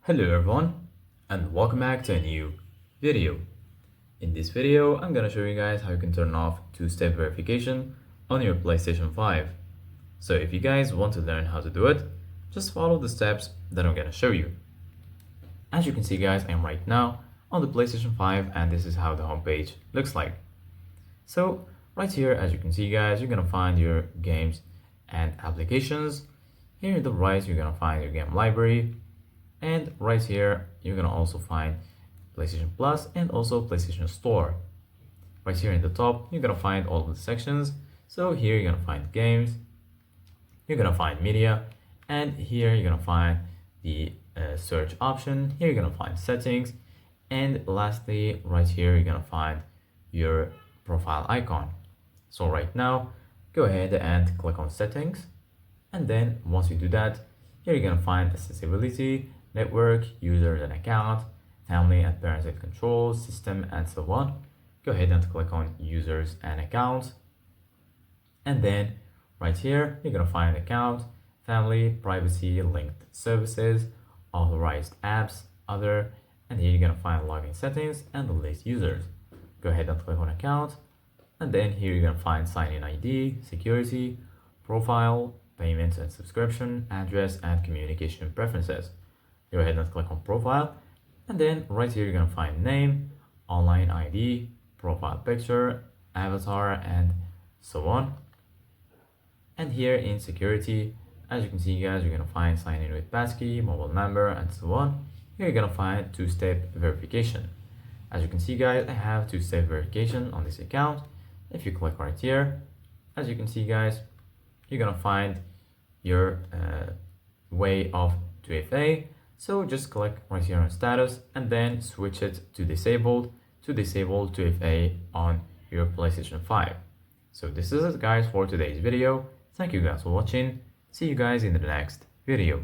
Hello everyone and welcome back to a new video. In this video, I'm gonna show you guys how you can turn off two-step verification on your PlayStation 5. So if you guys want to learn how to do it, just follow the steps that I'm gonna show you. As you can see guys, I'm right now on the PlayStation 5 and this is how the homepage looks like. So right here, as you can see guys, you're gonna find your games and applications. Here in the right, you're gonna find your game library. And right here, you're gonna also find PlayStation Plus and also PlayStation Store. Right here in the top, you're gonna find all of the sections. So here you're gonna find games, you're gonna find media, and here you're gonna find the search option. Here you're gonna find settings, and lastly, right here you're gonna find your profile icon. So right now, go ahead and click on settings, and then once you do that, here you're gonna find accessibility, network, users and account, family and parental control, system, and so on. Go ahead and click on users and accounts. And then right here, you're gonna find account, family, privacy, linked services, authorized apps, other, and here you're gonna find login settings and the list users. Go ahead and click on account. And then here you're gonna find sign-in ID, security, profile, payments and subscription, address, and communication preferences. Go ahead and click on profile, and then right here you're gonna find name, online ID, profile picture, avatar, and so on. And here in security, as you can see guys, you're gonna find sign in with passkey, mobile number, and so on. Here you're gonna find two-step verification. As you can see guys, I have two-step verification on this account. If you click right here, as you can see guys, you're gonna find your way of 2FA. So just click right here on status and then switch it to disabled 2FA on your PlayStation 5. So this is it guys for today's video. Thank you guys for watching. See you guys in the next video.